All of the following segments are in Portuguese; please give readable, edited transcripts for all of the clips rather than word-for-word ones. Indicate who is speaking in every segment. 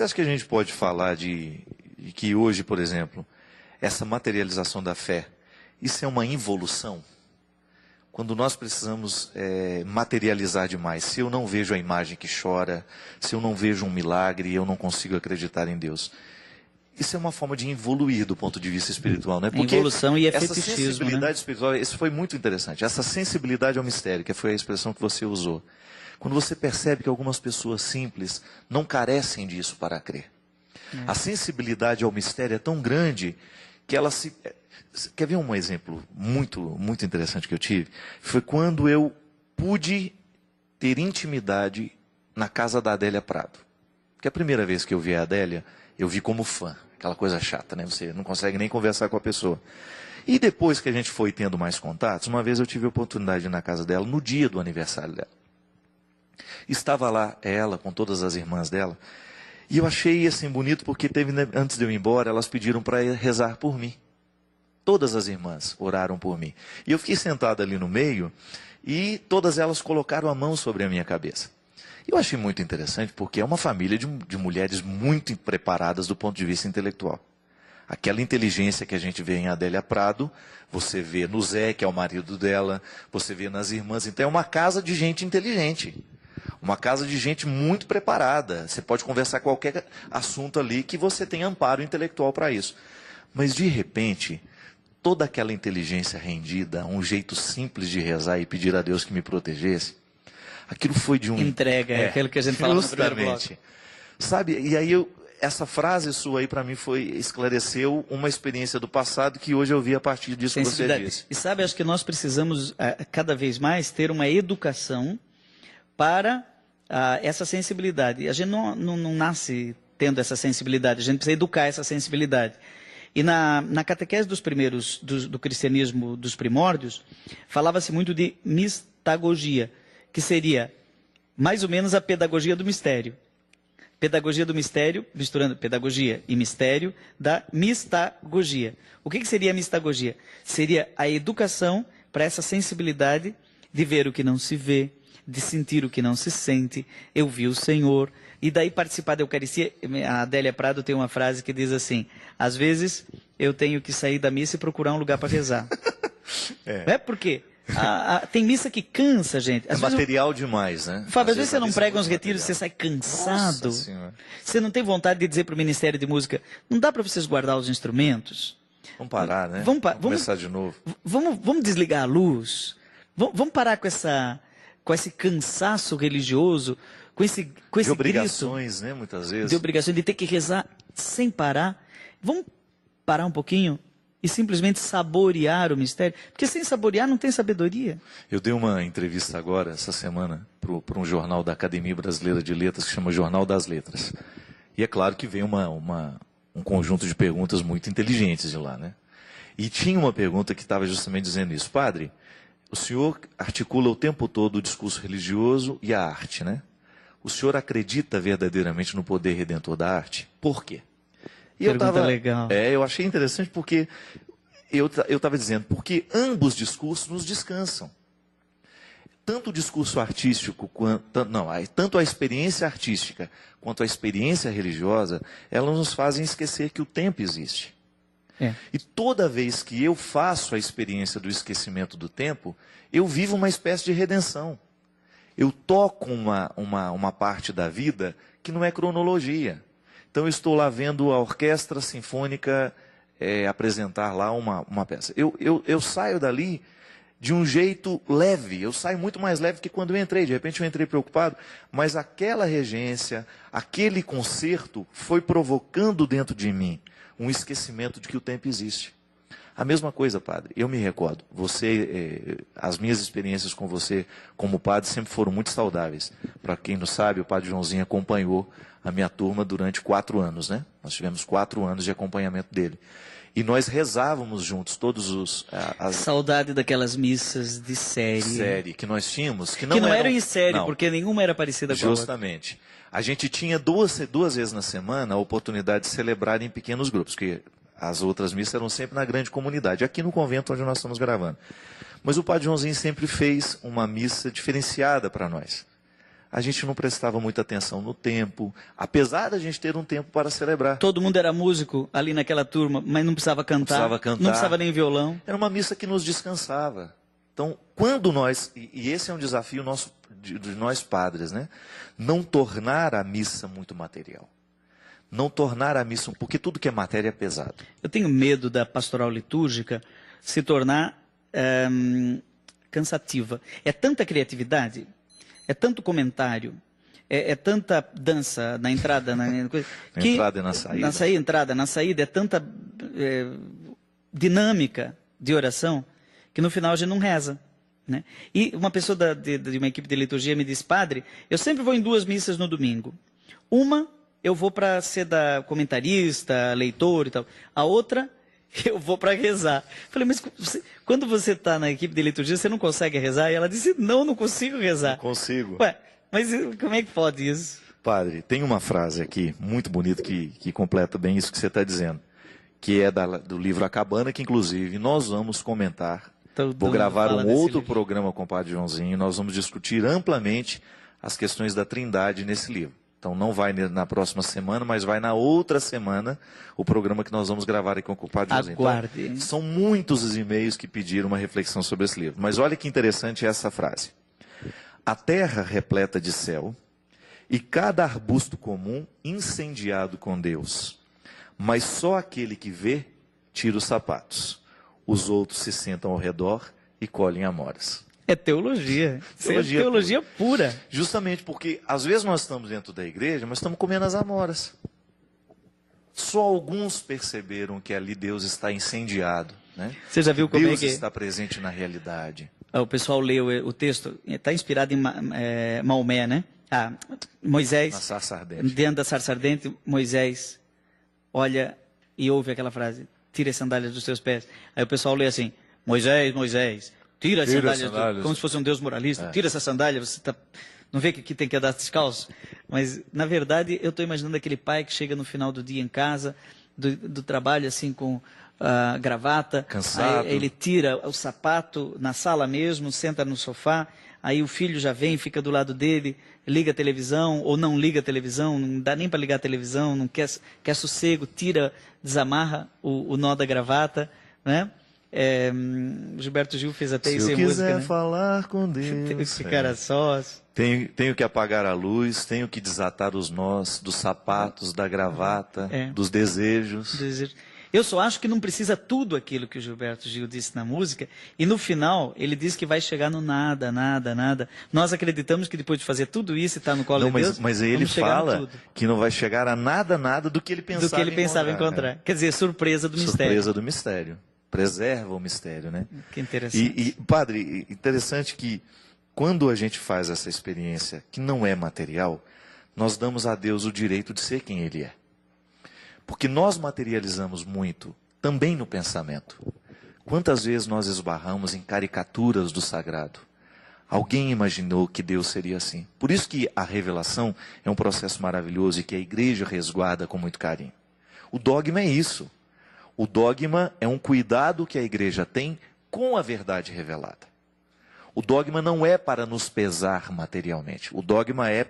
Speaker 1: você acha que a gente pode falar de que hoje, por exemplo, essa materialização da fé, isso é uma involução? Quando nós precisamos materializar demais, se eu não vejo a imagem que chora, se eu não vejo um milagre, eu não consigo acreditar em Deus. Isso é uma forma de evoluir do ponto de vista espiritual, né? Porque
Speaker 2: evolução e
Speaker 1: essa
Speaker 2: fetichismo,
Speaker 1: sensibilidade
Speaker 2: né?
Speaker 1: espiritual, isso foi muito interessante. Essa sensibilidade ao mistério, que foi a expressão que você usou. Quando você percebe que algumas pessoas simples não carecem disso para crer. A sensibilidade ao mistério é tão grande que ela se... Quer ver um exemplo muito interessante que eu tive? Foi quando eu pude ter intimidade na casa da Adélia Prado. Porque a primeira vez que eu vi a Adélia, eu vi como fã. Aquela coisa chata, né? Você não consegue nem conversar com a pessoa. E depois que a gente foi tendo mais contatos, uma vez eu tive a oportunidade de ir na casa dela, no dia do aniversário dela. Estava lá ela, com todas as irmãs dela, e eu achei assim bonito porque teve, antes de eu ir embora, elas pediram para rezar por mim. Todas as irmãs oraram por mim. E eu fiquei sentado ali no meio, e todas elas colocaram a mão sobre a minha cabeça. Eu achei muito interessante porque é uma família de mulheres muito preparadas do ponto de vista intelectual. Aquela inteligência que a gente vê em Adélia Prado, você vê no Zé, que é o marido dela, você vê nas irmãs. Então é uma casa de gente inteligente. Uma casa de gente muito preparada. Você pode conversar qualquer assunto ali que você tem amparo intelectual para isso. Mas de repente, toda aquela inteligência rendida, um jeito simples de rezar e pedir a Deus que me protegesse, aquilo foi de um...
Speaker 2: Entrega, é aquilo que a gente fala no primeiro bloco.
Speaker 1: Justamente. Sabe, e aí essa frase sua aí para mim esclareceu uma experiência do passado que hoje eu vi a partir disso que você disse.
Speaker 2: E sabe, acho que nós precisamos cada vez mais ter uma educação para essa sensibilidade. A gente não nasce tendo essa sensibilidade, a gente precisa educar essa sensibilidade. E na catequese dos primeiros, do cristianismo dos primórdios, falava-se muito de mistagogia, que seria mais ou menos a pedagogia do mistério. Pedagogia do mistério, misturando pedagogia e mistério, da mistagogia. O que seria a mistagogia? Seria a educação para essa sensibilidade de ver o que não se vê, de sentir o que não se sente. Eu vi o Senhor. E daí participar da Eucaristia. A Adélia Prado tem uma frase que diz assim: às vezes eu tenho que sair da missa e procurar um lugar para rezar. Por quê? Tem missa que cansa, gente.
Speaker 1: É material demais, né?
Speaker 2: Fábio, às vezes você não prega uns retiros e você sai cansado. Você não tem vontade de dizer para o Ministério de Música: não dá para vocês guardar os instrumentos?
Speaker 1: Vamos parar, né?
Speaker 2: Vamos
Speaker 1: começar de novo.
Speaker 2: Vamos desligar a luz? Vamos parar com esse cansaço religioso, com esse
Speaker 1: de obrigações, né? Muitas vezes.
Speaker 2: De obrigações, de ter que rezar sem parar. Vamos parar um pouquinho e simplesmente saborear o mistério? Porque sem saborear não tem sabedoria.
Speaker 1: Eu dei uma entrevista agora, essa semana, para um jornal da Academia Brasileira de Letras, que chama Jornal das Letras. E é claro que veio um conjunto de perguntas muito inteligentes de lá, né? E tinha uma pergunta que estava justamente dizendo isso: padre, o senhor articula o tempo todo o discurso religioso e a arte, né? O senhor acredita verdadeiramente no poder redentor da arte? Por quê? E
Speaker 2: legal.
Speaker 1: Eu achei interessante porque eu estava dizendo, porque ambos discursos nos descansam. Tanto o discurso artístico, tanto a experiência artística quanto a experiência religiosa, elas nos fazem esquecer que o tempo existe. E toda vez que eu faço a experiência do esquecimento do tempo, eu vivo uma espécie de redenção. Eu toco uma parte da vida que não é cronologia. Então eu estou lá vendo a Orquestra Sinfônica apresentar lá uma peça. Eu saio dali de um jeito leve, eu saio muito mais leve que quando eu entrei. De repente eu entrei preocupado, mas aquela regência, aquele concerto foi provocando dentro de mim um esquecimento de que o tempo existe. A mesma coisa, padre. Eu me recordo, as minhas experiências com você como padre sempre foram muito saudáveis. Para quem não sabe, o padre Joãozinho acompanhou a minha turma durante 4 anos, né? Nós tivemos 4 anos de acompanhamento dele. E nós rezávamos juntos todos os...
Speaker 2: Saudade daquelas missas de série.
Speaker 1: Que nós tínhamos. Que
Speaker 2: não eram em série, não, porque nenhuma era parecida com a outra.
Speaker 1: Justamente. A gente tinha duas vezes na semana a oportunidade de celebrar em pequenos grupos, porque as outras missas eram sempre na grande comunidade, aqui no convento onde nós estamos gravando. Mas o padre Joãozinho sempre fez uma missa diferenciada para nós. a gente não prestava muita atenção no tempo, apesar da gente ter um tempo para celebrar.
Speaker 2: Todo mundo era músico ali naquela turma, mas não precisava cantar, não precisava nem violão.
Speaker 1: Era uma missa que nos descansava. Então, quando nós, e esse é um desafio nosso, de nós padres, né? Não tornar a missa muito material. Não tornar a missa, porque tudo que é matéria é pesado.
Speaker 2: Eu tenho medo da pastoral litúrgica se tornar cansativa. É tanta criatividade, é tanto comentário, é tanta dança na entrada, na
Speaker 1: entrada e na saída.
Speaker 2: Na saída, é tanta dinâmica de oração que no final a gente não reza. Né? E uma pessoa de uma equipe de liturgia me disse: padre, eu sempre vou em 2 missas no domingo. Uma, eu vou para ser comentarista, leitor e tal. A outra, eu vou para rezar. Falei, mas quando você está na equipe de liturgia, você não consegue rezar? E ela disse: não consigo rezar.
Speaker 1: Não consigo.
Speaker 2: Ué, mas como é que pode isso?
Speaker 1: Padre, tem uma frase aqui, muito bonita, que completa bem isso que você está dizendo. Que é do livro A Cabana, que inclusive nós vamos comentar. Vou gravar um outro programa com o Padre Joãozinho. Nós vamos discutir amplamente as questões da Trindade nesse livro. Então não vai na próxima semana, mas vai na outra semana o programa que nós vamos gravar aqui com o Padre Joãozinho.
Speaker 2: Aguarde.
Speaker 1: Então, são muitos os e-mails que pediram uma reflexão sobre esse livro. Mas olha que interessante essa frase. A terra repleta de céu e cada arbusto comum incendiado com Deus. Mas só aquele que vê tira os sapatos. Os outros se sentam ao redor e colhem amoras.
Speaker 2: É teologia. Teologia pura.
Speaker 1: Justamente porque, às vezes, nós estamos dentro da igreja, mas estamos comendo as amoras. Só alguns perceberam que ali Deus está incendiado. Né?
Speaker 2: Você já viu como
Speaker 1: Deus
Speaker 2: é que
Speaker 1: está presente na realidade.
Speaker 2: O pessoal leu o texto, está inspirado em Maomé, né? Moisés,
Speaker 1: na sarça ardente.
Speaker 2: Dentro da sarça ardente, Moisés olha e ouve aquela frase: tira as sandálias dos seus pés. Aí o pessoal lê assim: Moisés, Moisés, tira as sandálias. Como se fosse um Deus moralista. Tira essa sandália, você não vê que aqui tem que andar descalço? Mas, na verdade, eu estou imaginando aquele pai que chega no final do dia em casa, do trabalho, assim, com gravata.
Speaker 1: Cansado.
Speaker 2: Aí ele tira o sapato na sala mesmo, senta no sofá. Aí o filho já vem, fica do lado dele, liga a televisão ou não liga a televisão, não dá nem para ligar a televisão, não quer sossego, desamarra o nó da gravata, né? Gilberto Gil fez até isso em música.
Speaker 1: Se eu quiser falar com Deus,
Speaker 2: tenho que ficar a sós.
Speaker 1: Tenho que apagar a luz, tenho que desatar os nós dos sapatos, da gravata, dos desejos.
Speaker 2: Eu só acho que não precisa tudo aquilo que o Gilberto Gil disse na música, e no final ele diz que vai chegar no nada, nada, nada. Nós acreditamos que depois de fazer tudo isso e estar no colo de Deus,
Speaker 1: mas ele fala que não vai chegar a nada, nada do que ele pensava
Speaker 2: encontrar. Quer dizer, surpresa do mistério.
Speaker 1: Surpresa do mistério. Preserva o mistério, né?
Speaker 2: Que interessante.
Speaker 1: E padre, interessante que quando a gente faz essa experiência que não é material, nós damos a Deus o direito de ser quem Ele é. Porque nós materializamos muito, também no pensamento. Quantas vezes nós esbarramos em caricaturas do sagrado? Alguém imaginou que Deus seria assim. Por isso que a revelação é um processo maravilhoso e que a igreja resguarda com muito carinho. O dogma é isso. O dogma é um cuidado que a igreja tem com a verdade revelada. O dogma não é para nos pesar materialmente. O dogma é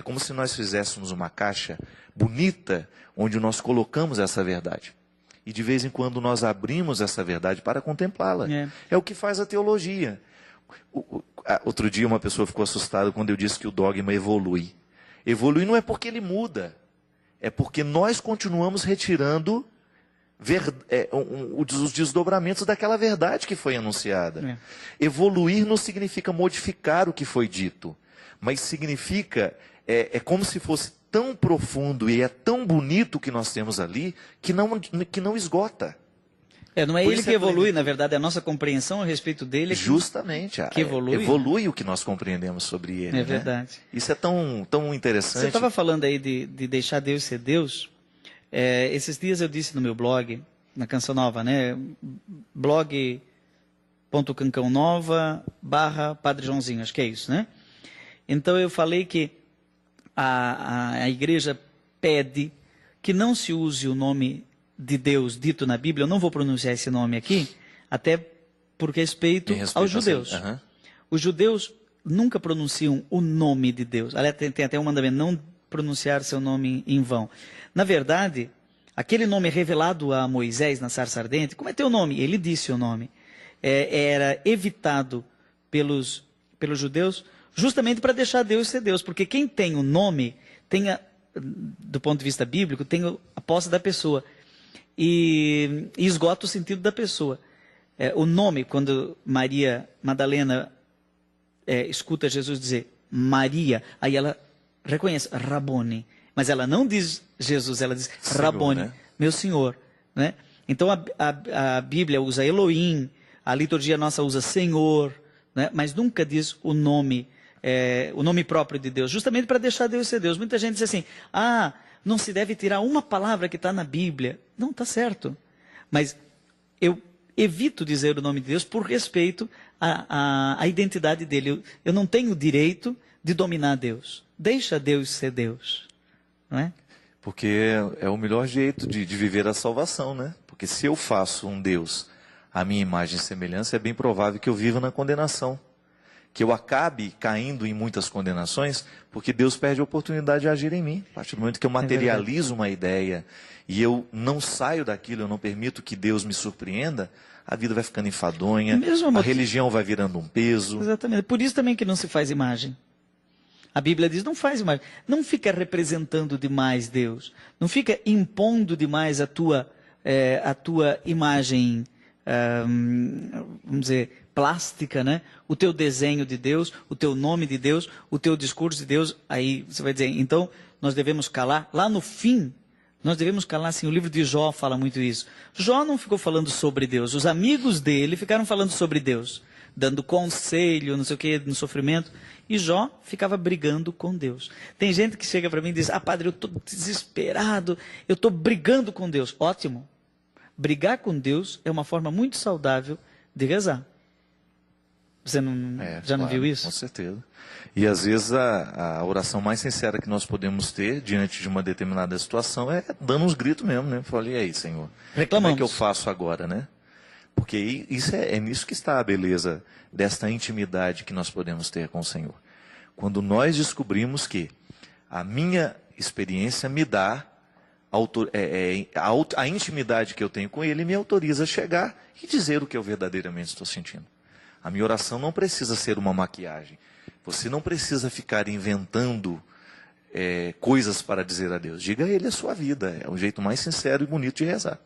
Speaker 1: como se nós fizéssemos uma caixa bonita, onde nós colocamos essa verdade. E de vez em quando nós abrimos essa verdade para contemplá-la. É o que faz a teologia. Outro dia uma pessoa ficou assustada quando eu disse que o dogma evolui. Evolui não é porque ele muda. É porque nós continuamos retirando os desdobramentos daquela verdade que foi anunciada. Evoluir não significa modificar o que foi dito, mas significa, é como se fosse tão profundo e é tão bonito o que nós temos ali, que não esgota.
Speaker 2: Não é ele que evolui, na verdade, a nossa compreensão a respeito dele.
Speaker 1: Justamente,
Speaker 2: que evolui.
Speaker 1: Evolui o que nós compreendemos sobre ele.
Speaker 2: É verdade.
Speaker 1: Né? Isso é tão interessante.
Speaker 2: Você estava falando aí de deixar Deus ser Deus. Esses dias eu disse no meu blog, na Canção Nova, né? blog.cancãonova.com/Padre Joãozinho, acho que é isso, né? Então eu falei que a igreja pede que não se use o nome de Deus dito na Bíblia. Eu não vou pronunciar esse nome aqui, até por respeito aos judeus. Os judeus nunca pronunciam o nome de Deus. Aliás, tem até um mandamento, não pronunciar seu nome em vão. Na verdade, aquele nome revelado a Moisés na sarça ardente, como é teu nome? Ele disse o nome. Era evitado pelos judeus justamente para deixar Deus ser Deus. Porque quem tem o nome, do ponto de vista bíblico, tem a posse da pessoa. E esgota o sentido da pessoa. O nome, quando Maria Madalena escuta Jesus dizer Maria, aí ela reconhece Rabone, mas ela não diz Jesus, ela diz
Speaker 1: Senhor,
Speaker 2: Rabone,
Speaker 1: né?
Speaker 2: meu Senhor, né? Então a Bíblia usa Elohim, a liturgia nossa usa Senhor, né? Mas nunca diz o nome próprio de Deus, justamente para deixar Deus ser Deus. Muita gente diz assim, não se deve tirar uma palavra que está na Bíblia. Não, está certo, mas eu evito dizer o nome de Deus por respeito à identidade dele. Eu não tenho o direito de dominar Deus. Deixa Deus ser Deus. Não é?
Speaker 1: Porque é o melhor jeito de viver a salvação, né? Porque se eu faço um Deus à minha imagem e semelhança, é bem provável que eu viva na condenação. Que eu acabe caindo em muitas condenações, porque Deus perde a oportunidade de agir em mim. A partir do momento que eu materializo uma ideia e eu não saio daquilo, eu não permito que Deus me surpreenda, a vida vai ficando enfadonha, a religião vai virando um peso.
Speaker 2: Exatamente. Por isso também que não se faz imagem. A Bíblia diz, não faz imagem. Não fica representando demais Deus. Não fica impondo demais a tua imagem, vamos dizer, plástica, né? O teu desenho de Deus, o teu nome de Deus, o teu discurso de Deus. Aí você vai dizer, então nós devemos calar. Lá no fim, nós devemos calar, assim, o livro de Jó fala muito isso. Jó não ficou falando sobre Deus, os amigos dele ficaram falando sobre Deus, dando conselho, não sei o que, no sofrimento, e Jó ficava brigando com Deus. Tem gente que chega para mim e diz, padre, eu estou desesperado, eu estou brigando com Deus. Ótimo. Brigar com Deus é uma forma muito saudável de rezar. Você não viu isso?
Speaker 1: Com certeza. E às vezes a oração mais sincera que nós podemos ter diante de uma determinada situação é dando uns gritos mesmo, né? Falei, e aí, Senhor?
Speaker 2: Reclamamos.
Speaker 1: Como é que eu faço agora, né? Porque isso é nisso que está a beleza desta intimidade que nós podemos ter com o Senhor. Quando nós descobrimos que a minha experiência me dá a intimidade que eu tenho com Ele me autoriza a chegar e dizer o que eu verdadeiramente estou sentindo. A minha oração não precisa ser uma maquiagem. Você não precisa ficar inventando coisas para dizer a Deus. Diga a Ele a sua vida. É o jeito mais sincero e bonito de rezar.